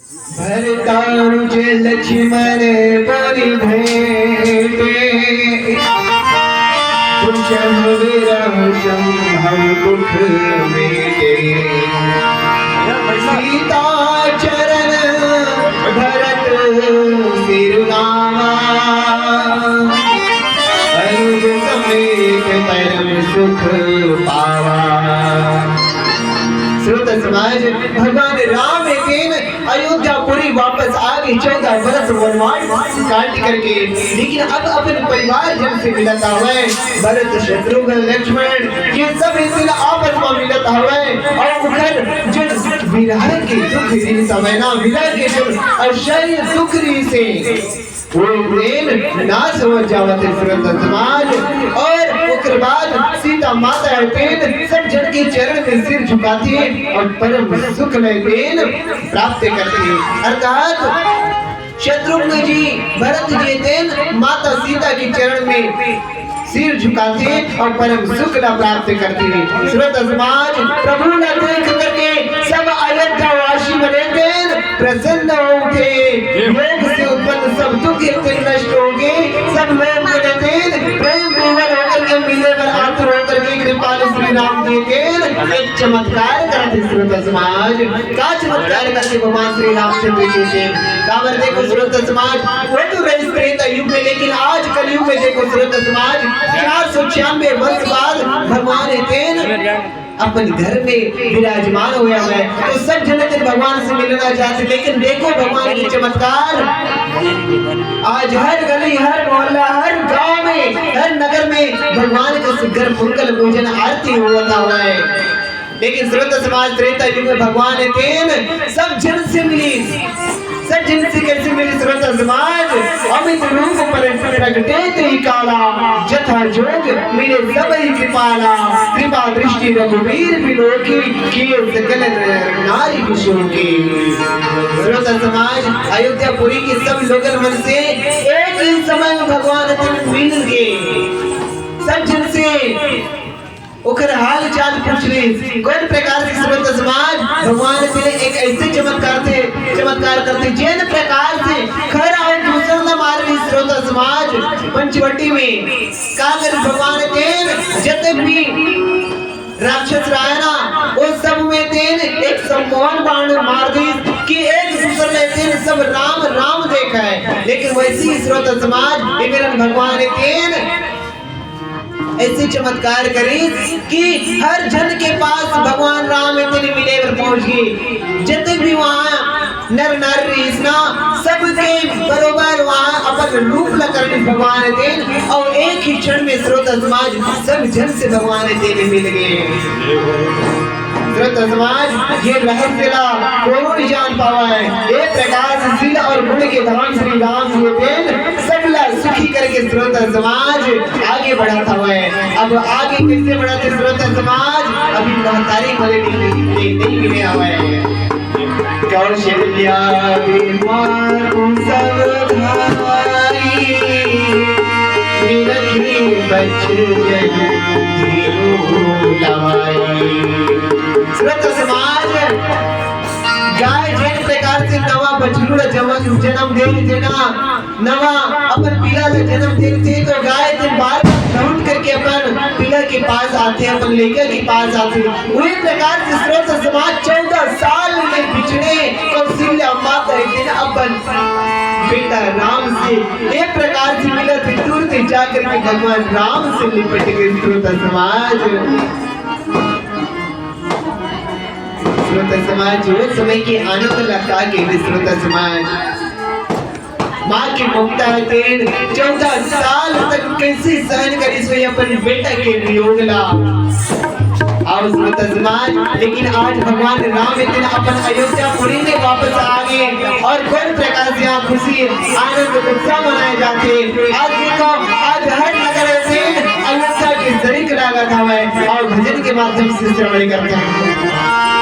भरतानुज लक्ष्मण बोली भेटे कुशम विरह संभव दुख मेटे सीता चरण भरत सिरुनामा अनुज समेत परम सुख पावा। श्रोता समाज, भगवान राम एक अयोध्यापुरी वापस आ गए 14 वर्ष वनवास काट करके, लेकिन अब अपने परिवार जन से मिलता हुआ भरत शत्रुघ्न लक्ष्मण ये सब इनसे आपस में मिलता हुआ और उखर जो विरह के दुख दिन समय ना विरह के जो अशय दुख से वो प्रेम नाश हो जावत श्रोता समाज। और उसके बाद सीता माता है सब जन के चरण में सिर झुकाती है और परम सुख में प्राप्त करती है। अर्थात शत्रुघ्न जी भरत जी तेन माता सीता के चरण में सिर झुकाते हैं और परम सुख ला प्राप्त करते हैं। श्रोता समाज, प्रभु ने देख करके सब अयोध्या वासी बने प्रसन्न हो उठे, योग से उत्पन्न सब दुख नष्ट हो गए, सब लोग प्रेम विवल होकर के मिले पर आतुर होकर के कृपालु श्री राम जी के एक चमत्कार करते। श्रोता समाज, का चमत्कार करते भगवान श्री रामचंद्र जी से काबर देखो श्रोता समाज, वो तो रहे त्रेता युग में, लेकिन आज कलयुग में देखो श्रोता समाज 496 वर्ष बाद भगवान अपन घर में विराजमान हुआ है। तो सब जन भगवान से मिलना चाहते, लेकिन देखो भगवान के चमत्कार आज हर गली हर मोहल्ला हर गांव में हर नगर में भगवान का सुगर मंगल पूजन आरती हुआ है। लेकिन श्रोता समाज त्रेता युग में भगवान सब जन से मिली, सब जन से कैसे मिली श्रोता समाज, अमित रूप पर प्रगटे तेरी काला जथा जोग मिले सब ही कृपाला, कृपा दृष्टि रघुवीर बिलोकी किए सकल नारी कुशोकी। श्रोता समाज, अयोध्यापुरी के सब लोगन मन से एक ही समय में भगवान मिल गए, सब जन से उखर हाल चाल पूछ ले कौन प्रकार से श्रोता समाज भगवान ने एक ऐसे चमत्कार करते जिन प्रकार से खरा और दूसरा न मार भी श्रोता समाज पंचवटी में का कर भगवान ने जब भी राक्षस रायना उस सब में तेन एक सम्मोहन बाण मार दी कि एक दूसरे ने तेन सब राम राम देखा है। लेकिन वैसी श्रोता समाज भगवान ने तेन ऐसे चमत्कार करी कि हर जन के पास भगवान राम इतने मिले पर पहुंच गए, जितने भी वहाँ नर नारी सबके बरोबर वहाँ अपन रूप लकर भगवान देन और एक ही क्षण में श्रोता समाज सब जन से भगवान देने मिल गए। श्रोता समाज, ये रहस्य कोई नहीं जान पावा है। एक प्रकार से शील और गुण के धाम श्री राम जी देन सबला सुखी करके श्रोता समाज आगे बढ़ाता हुआ है। अब आगे कैसे बढ़ाते श्रोता समाज, अभी महतारी वाले नहीं मिले हुआ है। कौशल्या सब धारी निरखी बच श्रोता समाज, गाय जिस प्रकार से नवा बछड़ू जन्म दे देना नवा अपन पिला का जन्म देते तो गाय दिन बार ढूंढ करके अपन पिला के पास आते हैं, अपन लेकर के पास आते हैं। वही प्रकार से श्रोता समाज 14 साल में बिछड़े कौशल्या माता एक दिन अपन बेटा राम से एक प्रकार से मिला थे, दूर से जाकर के भगवान राम से लिपट गए। श्रोता समाज, श्रोता समाज, वो समय के आनंद लगता के श्रोता समाज माँ की ममता है 14 साल तक कैसे सहन करी सोई अपन बेटा के वियोग ला और श्रोता समाज। लेकिन आज भगवान राम इतना अपन अयोध्यापुरी में वापस आ गए और कौन प्रकार से यहाँ खुशी आनंद उत्सव मनाए जाते। आज देखो आज हर नगर से अयोध्या के जरिक लगा था और भजन के माध्यम से श्रवण करते हैं।